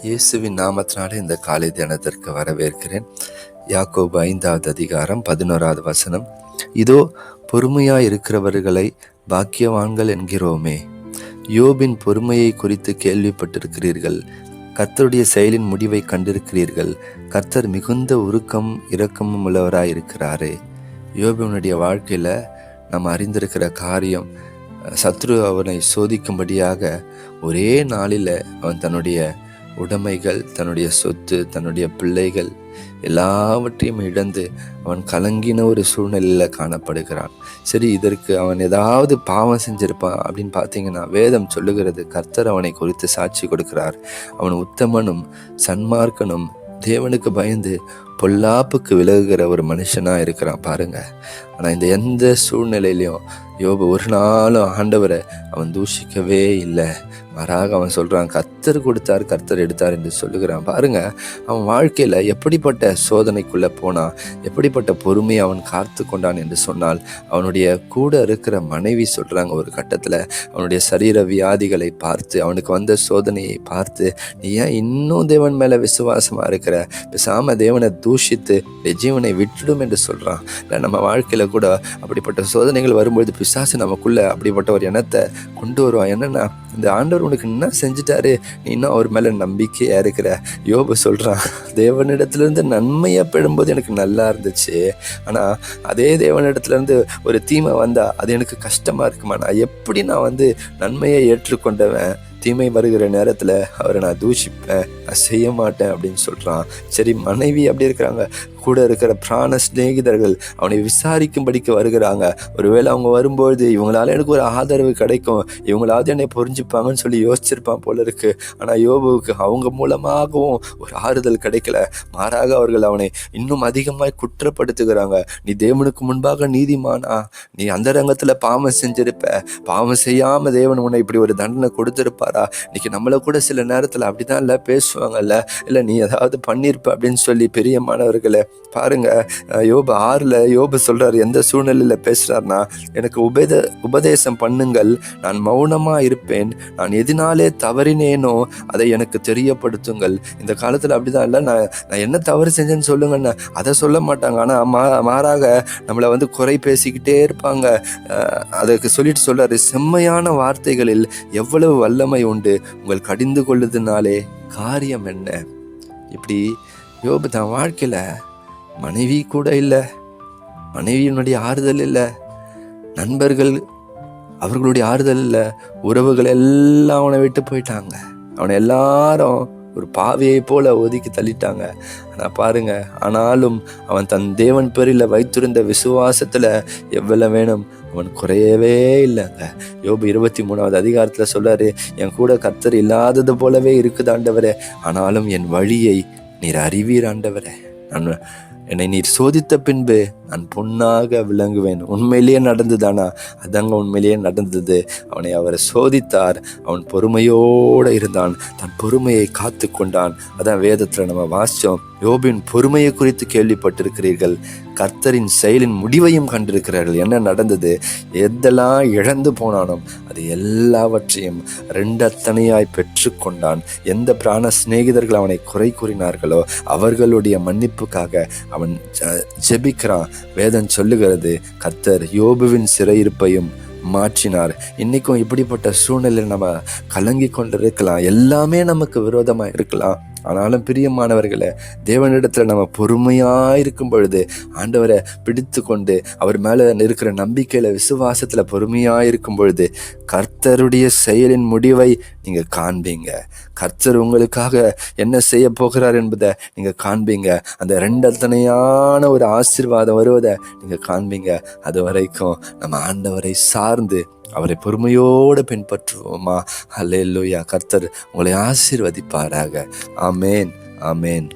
இயேசுவின் நாமத்தினாலே இந்த காலை தினத்திற்கு வரவேற்கிறேன். யாக்கோபு 5வது அதிகாரம் 11வது வசனம். இதோ பொறுமையாய் இருக்கிறவர்களை பாக்கியவான்கள் என்கிறோமே. யோபின் பொறுமையை குறித்து கேள்விப்பட்டிருக்கிறீர்கள். கர்த்தருடைய செயலின் முடிவை கண்டிருக்கிறீர்கள். கர்த்தர் மிகுந்த உருக்கம் இரக்கமும் உள்ளவராய் இருக்கிறாரே. யோபினுடைய வாழ்க்கையில நம்ம அறிந்திருக்கிற காரியம், சத்ரு அவனை சோதிக்கும்படியாக ஒரே நாளில் அவன் தன்னுடைய உடைமைகள், தன்னுடைய சொத்து, தன்னுடைய பிள்ளைகள் எல்லாவற்றையும் இழந்து அவன் கலங்கின ஒரு சூழ்நிலையில் காணப்படுகிறான். சரி, இதற்கு அவன் ஏதாவது பாவம் செஞ்சிருப்பான் அப்படின்னு பார்த்தீங்கன்னா, வேதம் சொல்லுகிறது, கர்த்தர் அவனை குறித்து சாட்சி கொடுக்கிறார். அவன் உத்தமனும் சன்மார்க்கனும் தேவனுக்கு பயந்து பொல்லாப்புக்கு விலகுகிற ஒரு மனுஷனா இருக்கிறான் பாருங்க. ஆனால் இந்த எந்த சூழ்நிலையிலையும் யோபு ஒரு நாளும் ஆண்டவரை அவன் தூஷிக்கவே இல்லை. மாறாக அவன் சொல்றான், கர்த்தர் கொடுத்தார், கர்த்தர் எடுத்தார் என்று சொல்லுகிறான் பாருங்க. அவன் வாழ்க்கையில எப்படிப்பட்ட சோதனைக்குள்ள போனான், எப்படிப்பட்ட பொறுமையை அவன் காத்து கொண்டான் என்று சொன்னால், அவனுடைய கூட இருக்கிற மனைவி சொல்றாங்க ஒரு கட்டத்துல, அவனுடைய சரீர வியாதிகளை பார்த்து, அவனுக்கு வந்த சோதனையை பார்த்து, நீ ஏன் இன்னும் தேவன் மேல விசுவாசமா இருக்கிற, பேசாம தேவனை தூஷித்து ஜீவனை விட்டுடும் என்று சொல்றான். இல்லை, நம்ம வாழ்க்கையில கூட அப்படிப்பட்ட சோதனைகள் வரும்பொழுது பிசாசு நமக்குள்ள அப்படிப்பட்ட ஒரு எண்ணத்தை கொண்டு வருவான். என்னன்னா, இந்த ஆண்டவர் உனக்கு என்ன செஞ்சுட்டாரு, நீ இன்னும் அவர் மேல நம்பிக்கையா இருக்கிற. யோபு சொல்றான், தேவனிடத்திலிருந்து நன்மையா பெறும்போது எனக்கு நல்லா இருந்துச்சு, ஆனா அதே தேவனிடத்துல இருந்து ஒரு தீமை வந்தா அது எனக்கு கஷ்டமா இருக்குமா. நான் நன்மையை ஏற்றுக்கொண்டவன், தீமை வருகிற நேரத்தில் அவரை நான் தூஷிப்பேன், நான் செய்ய மாட்டேன் அப்படின்னு சொல்கிறான். சரி, மனைவி அப்படி இருக்கிறாங்க, கூட இருக்கிற பிராண சிநேகிதர்கள் அவனை விசாரிக்கும்படிக்கு வருகிறாங்க. ஒருவேளை அவங்க வரும்பொழுது இவங்களால எனக்கு ஒரு ஆதரவு கிடைக்கும், இவங்களாவது என்னை புரிஞ்சுப்பாங்கன்னு சொல்லி யோசிச்சிருப்பான் போல இருக்கு. ஆனால் யோபுவுக்கு அவங்க மூலமாகவும் ஒரு ஆறுதல் கிடைக்கல. மாறாக அவர்கள் அவனை இன்னும் அதிகமாக குற்றப்படுத்துகிறாங்க. நீ தேவனுக்கு முன்பாக நீதிமானா, நீ அந்த ரங்கத்தில் பாவம் செஞ்சிருப்ப, பாவம் செய்யாம தேவன் உன்னை இப்படி ஒரு தண்டனை கொடுத்திருப்பாரா. இன்னைக்கு நம்மளை கூட சில நேரத்தில் அப்படிதான் இல்லை பேசுவாங்கல்ல, இல்லை நீ ஏதாவது பண்ணியிருப்ப அப்படின்னு சொல்லி. பெரிய மாணவர்களை பாருங்க, யோபு 6ல் யோபு சொல்றாரு, எந்த சூழ்நிலையில பேசுறாருன்னா, எனக்கு உபதேசம் பண்ணுங்கள், நான் மௌனமா இருப்பேன், நான் எதினாலே தவறினேனோ அதை எனக்கு தெரியப்படுத்துங்கள். இந்த காலத்துல அப்படிதான் இல்லை, நான் என்ன தவறு செஞ்சேன்னு சொல்லுங்கன்னு அதை சொல்ல மாட்டாங்க. ஆனா மாறாக நம்மளை குறை பேசிக்கிட்டே இருப்பாங்க. அதுக்கு சொல்லிட்டு சொல்றாரு, செம்மையான வார்த்தைகளில் எவ்வளவு வல்லமை உண்டு, உங்கள் கடிந்து கொள்ளுதுனாலே காரியம் என்ன. இப்படி யோபு தான் வாழ்க்கையில மனைவி கூட இல்லை, மனைவியினுடைய ஆறுதல் இல்லை, நண்பர்கள் அவர்களுடைய ஆறுதல் இல்லை, உறவுகள் எல்லாம் அவனை விட்டு போயிட்டாங்க. அவனை எல்லாரும் ஒரு பாவியை போல ஒதுக்கி தள்ளிட்டாங்க. ஆனால் பாருங்க, ஆனாலும் அவன் தன் தேவன் பேரில் வைத்திருந்த விசுவாசத்துல எவ்வளவு வேணும் அவன் குறையவே இல்லைங்க. யோபு 23வது அதிகாரத்தில் சொல்றாரு, என் கூட கர்த்தர் இல்லாதது போலவே இருக்குது ஆண்டவரே, ஆனாலும் என் வழியை நீர் அறிவீர் ஆண்டவரே. என்னை நீர் சோதித்த பின்பு நான் பொன்னாக விளங்குவேன். உண்மையிலேயே நடந்துதானா? அதாங்க உண்மையிலேயே நடந்தது. அவரை சோதித்தார், அவன் பொறுமையோடு இருந்தான், தன் பொறுமையை காத்து கொண்டான். அதான் வேதத்துல நம்ம வாசிச்சோம். யோபின் பொறுமையை குறித்து கேள்விப்பட்டிருக்கிறீர்கள், கர்த்தரின் செயலின் முடிவையும் கண்டிருக்கிறார்கள். என்ன நடந்தது? எதெல்லாம் இழந்து போனானோ அது எல்லாவற்றையும் ரெண்டத்தனையாய் பெற்று கொண்டான். எந்த பிராண சிநேகிதர்கள் அவனை குறை கூறினார்களோ அவர்களுடைய மன்னிப்புக்காக அவன் ஜெபிக்கிறான். வேதம் சொல்லுகிறது, கர்த்தர் யோபுவின் சிறையிருப்பையும் மாற்றினார். இன்னைக்கும் இப்படிப்பட்ட சூழ்நிலையில் நம்ம கலங்கி கொண்டிருக்கலாம், எல்லாமே நமக்கு விரோதமா இருக்கலாம். ஆனாலும் பிரியமானவர்களே, தேவனிடத்துல நம்ம பொறுமையாயிருக்கும் பொழுது, ஆண்டவரை பிடித்து கொண்டு அவர் மேல இருக்கிற நம்பிக்கையில விசுவாசத்துல பொறுமையாயிருக்கும் பொழுது, கர்த்தருடைய செயலின் முடிவை நீங்க காண்பீங்க. கர்த்தர் உங்களுக்காக என்ன செய்ய போகிறார் என்பதை நீங்க காண்பீங்க. அந்த ரெண்டத்தனையான ஒரு ஆசீர்வாதம் வருவதை நீங்க காண்பீங்க. அது வரைக்கும் நம்ம ஆண்டவரை சார்ந்து அவரை பொறுமையோடு பின்பற்றுவோமா? அல்லேலூயா. கர்த்தர் உங்களை ஆசீர்வதிப்பாராக. ஆமேன், ஆமேன்.